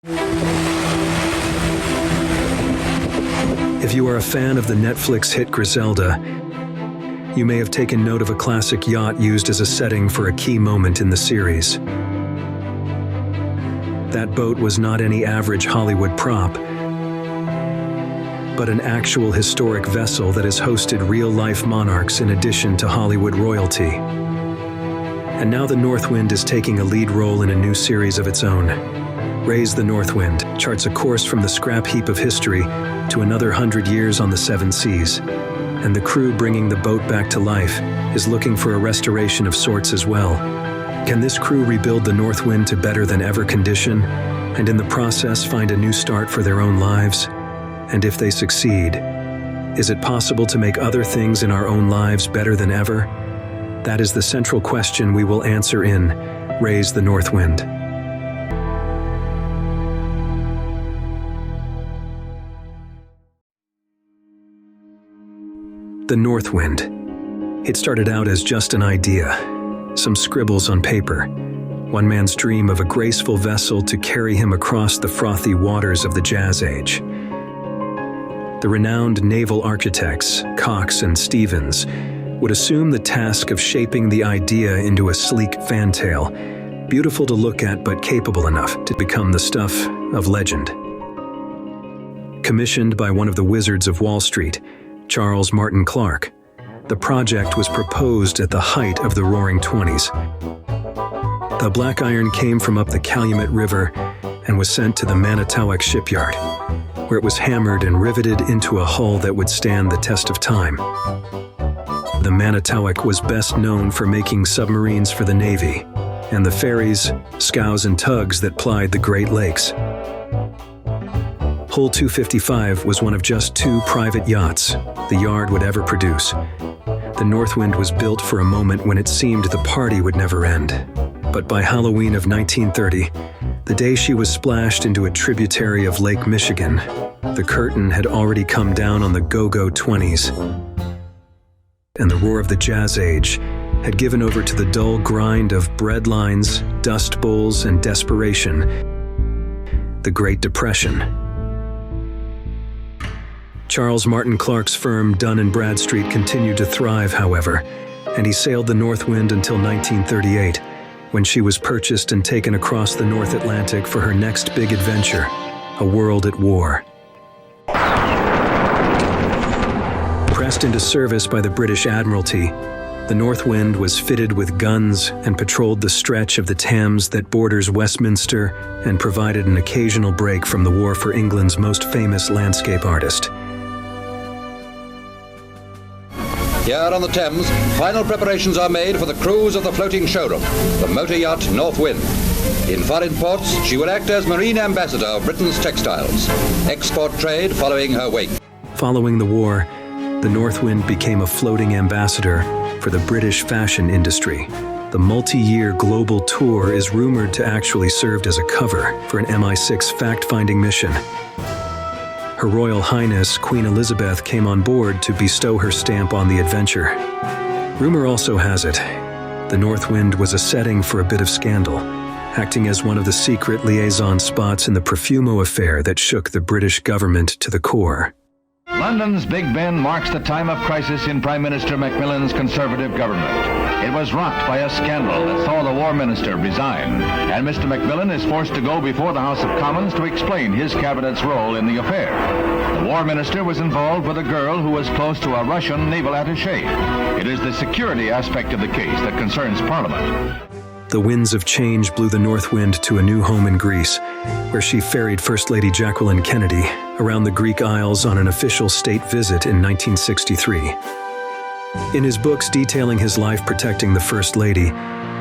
If you are a fan of the Netflix hit Griselda, you may have taken note of a classic yacht used as a setting for a key moment in the series. That boat was not any average Hollywood prop, but an actual historic vessel that has hosted real-life monarchs in addition to Hollywood royalty. And now the Northwind is taking a lead role in a new series of its own. Raise the Northwind charts a course from the scrap heap of history to another 100 years on the seven seas. And the crew bringing the boat back to life is looking for a restoration of sorts as well. Can this crew rebuild the Northwind to better than ever condition, and in the process find a new start for their own lives? And if they succeed, is it possible to make other things in our own lives better than ever? That is the central question we will answer in Raise the Northwind. The Northwind. It started out as just an idea, some scribbles on paper, one man's dream of a graceful vessel to carry him across the frothy waters of the Jazz Age. The renowned naval architects, Cox and Stevens, would assume the task of shaping the idea into a sleek fantail, beautiful to look at but capable enough to become the stuff of legend. Commissioned by one of the wizards of Wall Street, Charles Martin Clark, the project was proposed at the height of the Roaring Twenties. The black iron came from up the Calumet River and was sent to the Manitowoc Shipyard, where it was hammered and riveted into a hull that would stand the test of time. The Manitowoc was best known for making submarines for the Navy and the ferries, scows, and tugs that plied the Great Lakes. Hull 255 was one of just 2 private yachts the yard would ever produce. The Northwind was built for a moment when it seemed the party would never end. But by Halloween of 1930, the day she was splashed into a tributary of Lake Michigan, the curtain had already come down on the go-go 20s, and the roar of the Jazz Age had given over to the dull grind of breadlines, dust bowls, and desperation, the Great Depression. Charles Martin Clark's firm Dun & Bradstreet continued to thrive, however, and he sailed the Northwind until 1938, when she was purchased and taken across the North Atlantic for her next big adventure, a world at war. Pressed into service by the British Admiralty, the Northwind was fitted with guns and patrolled the stretch of the Thames that borders Westminster and provided an occasional break from the war for England's most famous landscape artist. Here on the Thames, final preparations are made for the cruise of the floating showroom, the motor yacht Northwind. In foreign ports, she will act as marine ambassador of Britain's textiles, export trade following her wake. Following the war, the Northwind became a floating ambassador for the British fashion industry. The multi-year global tour is rumored to actually serve as a cover for an MI6 fact-finding mission. Her Royal Highness Queen Elizabeth came on board to bestow her stamp on the adventure. Rumor also has it, the Northwind was a setting for a bit of scandal, acting as one of the secret liaison spots in the Profumo affair that shook the British government to the core. London's Big Ben marks the time of crisis in Prime Minister Macmillan's Conservative government. It was rocked by a scandal that saw the War Minister resign, and Mr. Macmillan is forced to go before the House of Commons to explain his cabinet's role in the affair. The War Minister was involved with a girl who was close to a Russian naval attaché. It is the security aspect of the case that concerns Parliament. The winds of change blew the Northwind to a new home in Greece, where she ferried First Lady Jacqueline Kennedy around the Greek Isles on an official state visit in 1963. In his books detailing his life protecting the First Lady,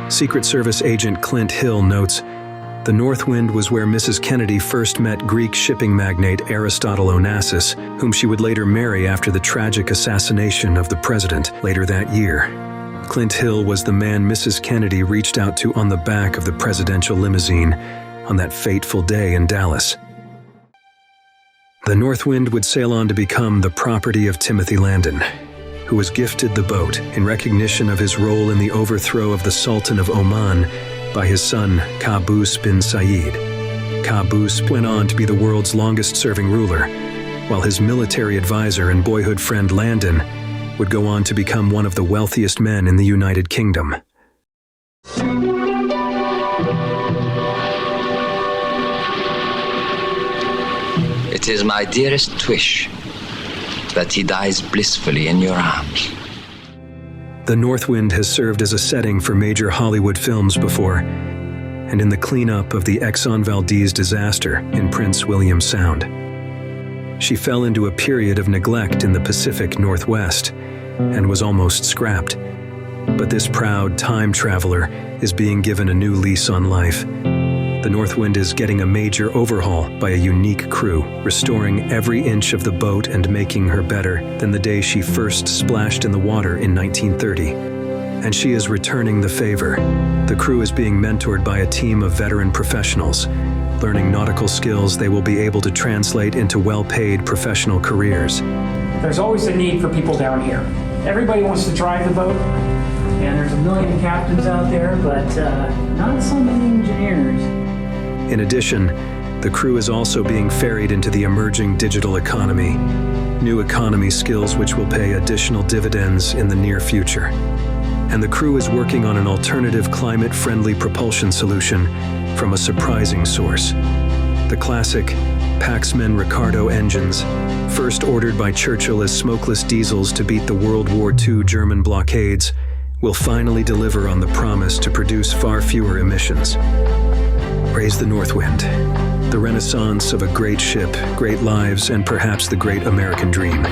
Secret Service agent Clint Hill notes, "The Northwind was where Mrs. Kennedy first met Greek shipping magnate Aristotle Onassis, whom she would later marry after the tragic assassination of the president later that year." Clint Hill was the man Mrs. Kennedy reached out to on the back of the presidential limousine on that fateful day in Dallas. The Northwind would sail on to become the property of Timothy Landon, who was gifted the boat in recognition of his role in the overthrow of the Sultan of Oman by his son Qaboos bin Said. Caboose went on to be the world's longest-serving ruler, while his military advisor and boyhood friend Landon would go on to become one of the wealthiest men in the United Kingdom. It is my dearest wish that he dies blissfully in your arms. The Northwind has served as a setting for major Hollywood films before, and in the cleanup of the Exxon Valdez disaster in Prince William Sound. She fell into a period of neglect in the Pacific Northwest and was almost scrapped. But this proud time traveler is being given a new lease on life. The Northwind is getting a major overhaul by a unique crew, restoring every inch of the boat and making her better than the day she first splashed in the water in 1930. And she is returning the favor. The crew is being mentored by a team of veteran professionals, learning nautical skills they will be able to translate into well-paid professional careers. There's always a need for people down here. Everybody wants to drive the boat, and there's a million captains out there, but not so many engineers. In addition, the crew is also being ferried into the emerging digital economy, new economy skills which will pay additional dividends in the near future. And the crew is working on an alternative climate-friendly propulsion solution from a surprising source. The classic Paxman Ricardo engines, first ordered by Churchill as smokeless diesels to beat the World War II German blockades, will finally deliver on the promise to produce far fewer emissions. Praise the Northwind, the renaissance of a great ship, great lives, and perhaps the great American dream.